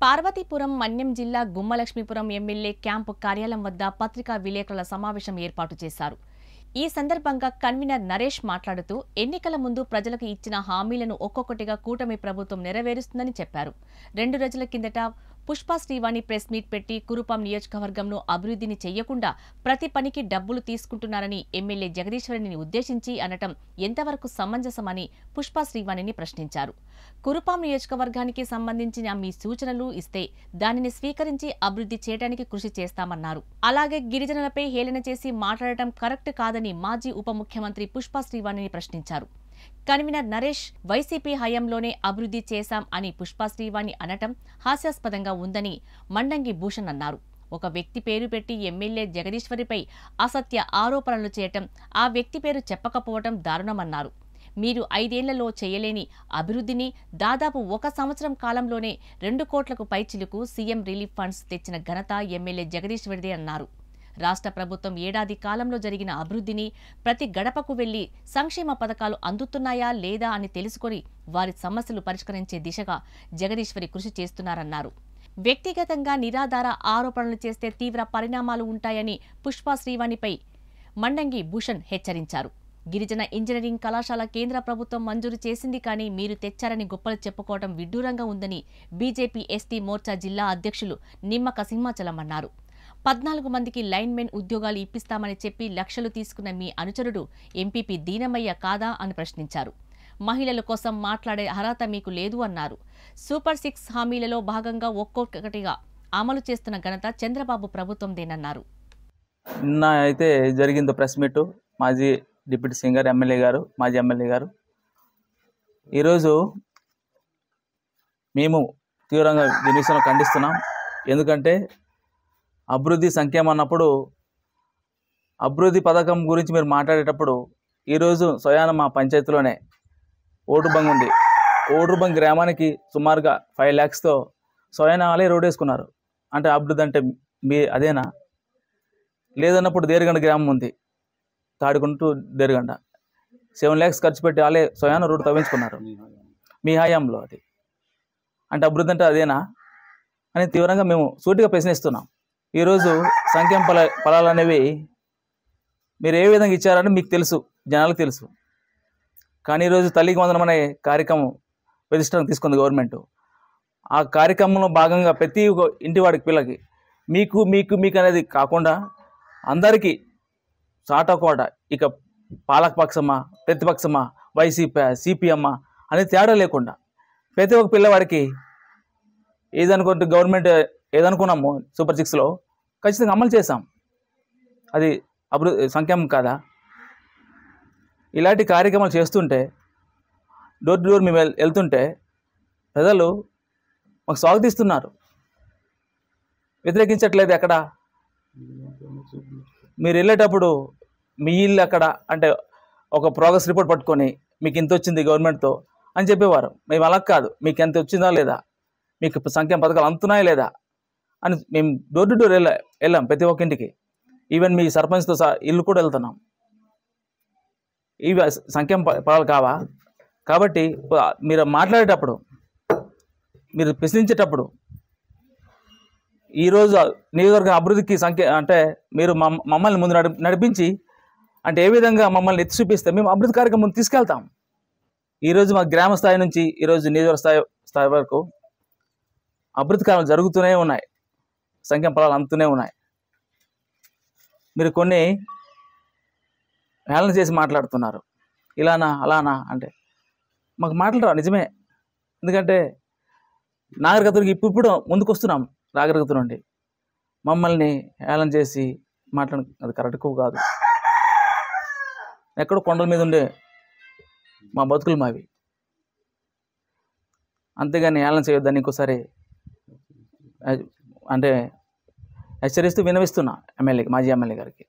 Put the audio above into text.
పార్వతీపురం మన్యం జిల్లా Gummalakshmipuram MLA camp కార్యాలయం వద్ద పత్రికా విలేకరుల సమావేశం ఏర్పాటు చేశారు. ఈ సందర్భంగా కన్వీనర్ నరేష్ మాట్లాడుతూ ఎన్నికల ముందు ప్రజలకు ఇచ్చిన హామీలను ఒక్కొక్కటిగా కూటమి ప్రభుత్వం నెరవేరుస్తుందని చెప్పారు. 2 రోజుల కిందట పుష్పా శ్రీవాణి ప్రెస్ మీట్ పెట్టి కురుపాం నియోజకవర్గంను అభివృద్ధిని చెయ్యకుండా ప్రతి పనికి డబ్బులు తీసుకుంటున్నారని ఎమ్మెల్యే జగదీశ్వరిని ఉద్దేశించి అనటం ఎంతవరకు సమంజసమని పుష్పా శ్రీవాణిని ప్రశ్నించారు. కురుపాం నియోజకవర్గానికి సంబంధించిన మీ సూచనలు ఇస్తే దానిని స్వీకరించి అభివృద్ధి చేయడానికి కృషి చేస్తామన్నారు. అలాగే గిరిజనులపై హేళన చేసి మాట్లాడటం కరెక్ట్ కాదని మాజీ ఉప ముఖ్యమంత్రి పుష్పా శ్రీవాణిని ప్రశ్నించారు. కన్వీనర్ నరేష్ వైసీపీ హయాంలోనే అభివృద్ధి చేశాం అని పుష్పా శ్రీవాణి అనటం హాస్యాస్పదంగా ఉందని మండంగి భూషణ్ అన్నారు. ఒక వ్యక్తి పేరు పెట్టి ఎమ్మెల్యే జగదీశ్వరిపై అసత్య ఆరోపణలు చేయటం, ఆ వ్యక్తి పేరు చెప్పకపోవటం దారుణమన్నారు. మీరు 5 ఏళ్లలో చేయలేని అభివృద్ధిని దాదాపు 1 సంవత్సరం కాలంలోనే 2 కోట్లకు పైచిలుకు సీఎం రిలీఫ్ ఫండ్స్ తెచ్చిన ఘనత ఎమ్మెల్యే జగదీశ్వరిదే అన్నారు. రాష్ట్ర ప్రభుత్వం ఏడాది కాలంలో జరిగిన అభివృద్ధిని, ప్రతి గడపకు వెళ్లి సంక్షేమ పథకాలు అందుతున్నాయా లేదా అని తెలుసుకుని వారి సమస్యలు పరిష్కరించే దిశగా జగదీశ్వరి కృషి చేస్తున్నారన్నారు. వ్యక్తిగతంగా నిరాధార ఆరోపణలు చేస్తే తీవ్ర పరిణామాలు ఉంటాయని పుష్పా శ్రీవాణిపై మండంగి భూషణ్ హెచ్చరించారు. గిరిజన ఇంజనీరింగ్ కళాశాల కేంద్ర ప్రభుత్వం మంజూరు చేసింది కానీ మీరు తెచ్చారని గొప్పలు చెప్పుకోవడం విడ్డూరంగా ఉందని బీజేపీ ఎస్టీ మోర్చా జిల్లా అధ్యక్షులు నిమ్మక సింహాచలం అన్నారు. 14 మందికి లైన్మెన్ ఉద్యోగాలు ఇప్పిస్తామని చెప్పి లక్షలు తీసుకున్న మీ అనుచరుడు ఎంపీపీ దీనమయ్య కాదా అని ప్రశ్నించారు. మహిళల కోసం మాట్లాడే అర్హత మీకు లేదు అన్నారు. సూపర్ 6 హామీలలో భాగంగా ఒక్కొక్కటిగా అమలు చేస్తున్న ఘనత చంద్రబాబు ప్రభుత్వందేనన్నారు. నిన్న అయితే జరిగిందో ప్రెస్ మీట్ మాజీ డిప్యూటీ సింగర్ ఎమ్మెల్యే గారు, మాజీ ఎమ్మెల్యే గారు, ఈరోజు మేము తీవ్రంగా దీని విషయంలో ఖండిస్తున్నాం. ఎందుకంటే అభివృద్ధి సంక్షేమం అన్నప్పుడు అభివృద్ధి పథకం గురించి మీరు మాట్లాడేటప్పుడు ఈరోజు స్వయాన మా పంచాయతీలోనే ఓటుబంగ్ ఉంది. ఓటుబంగ్ గ్రామానికి సుమారుగా 5 lakhsతో స్వయాన వాళ్ళే రోడ్ వేసుకున్నారు. అంటే అభివృద్ధి అంటే మీ అదేనా? లేదన్నప్పుడు దేరగండ గ్రామం ఉంది, తాడికొండ టు దేరగండ 7 lakhs ఖర్చు పెట్టి వాళ్ళే స్వయాన రోడ్డు తవ్వించుకున్నారు మీ హయాంలో. అది అంటే అభివృద్ధి అంటే అదేనా అని తీవ్రంగా మేము సూటిగా ప్రశ్నిస్తున్నాం. ఈరోజు సంక్షేమ ఫలాలు అనేవి మీరు ఏ విధంగా ఇచ్చారని మీకు తెలుసు, జనాలకు తెలుసు. కానీ ఈరోజు తల్లికి వందనం అనే కార్యక్రమం ప్రతిష్టం తీసుకుంది గవర్నమెంట్. ఆ కార్యక్రమంలో భాగంగా ప్రతి ఇంటి వాడికి పిల్లకి మీకు మీకు మీకు అనేది కాకుండా అందరికీ చాటకోట, ఇక పాలకపక్షమా ప్రతిపక్షమా వైసీపీ సిపిఎమ్మా అనేది తేడా లేకుండా ప్రతి ఒక్క పిల్లవాడికి ఏదనుకుంటే గవర్నమెంట్ ఏదనుకున్నామో సూపర్ 6లో ఖచ్చితంగా అమలు చేశాం. అది అభివృద్ధి సంక్షేమం కాదా? ఇలాంటి కార్యక్రమాలు చేస్తుంటే డోర్ టు డోర్ మేము వెళ్తుంటే ప్రజలు మాకు స్వాగతిస్తున్నారు, వ్యతిరేకించట్లేదు. ఎక్కడ మీరు వెళ్ళేటప్పుడు మీ ఇల్లు అక్కడ అంటే ఒక ప్రోగ్రెస్ రిపోర్ట్ పట్టుకొని మీకు ఇంత వచ్చింది గవర్నమెంట్తో అని చెప్పేవారు. మేము అలా కాదు, మీకు ఎంత వచ్చిందా లేదా, మీకు సంక్షేమ పథకాలు అందుతున్నాయా లేదా అని మేము డోర్ టు డోర్ వెళ్ళాం ప్రతి ఒక్క ఇంటికి. ఈవెన్ మీ సర్పంచ్తో ఇల్లు కూడా వెళ్తున్నాం. ఇవి సంక్షేమ ఫలాలు కావా? కాబట్టి మీరు మాట్లాడేటప్పుడు, మీరు ప్రశ్నించేటప్పుడు ఈరోజు నియోజకవర్గ అభివృద్ధికి అంటే మీరు మమ్మల్ని ముందు నడిపించి అంటే ఏ విధంగా మమ్మల్ని ఎత్తి చూపిస్తే మేము అభివృద్ధి కార్యక్రమం ముందు తీసుకెళ్తాం. ఈరోజు మా గ్రామ స్థాయి నుంచి ఈరోజు నియోజకవర్గ స్థాయి వరకు అభివృద్ధి కార్యక్రమాలు జరుగుతూనే ఉన్నాయి, సంక్షేమ ఫలాలు అందుతూనే ఉన్నాయి. మీరు కొన్ని హేళన చేసి మాట్లాడుతున్నారు, ఇలానా అలానా అంటే మాకు మాట్లాడరా నిజమే. ఎందుకంటే నాగరికతకి ఇప్పుడు ముందుకు వస్తున్నాం, నాగరికత నుండి మమ్మల్ని హేళన చేసి మాట్లాడ అది కరెక్ట్ కాదు. ఎక్కడో కొండల మీద ఉండే మా బతుకులు మావి, అంతేగాని హేళన చేయొద్దని ఇంకోసారి అంటే హెచ్చరిస్తూ వినవిస్తున్నా ఎమ్మెల్యేకి, మాజీ ఎమ్మెల్యే గారికి.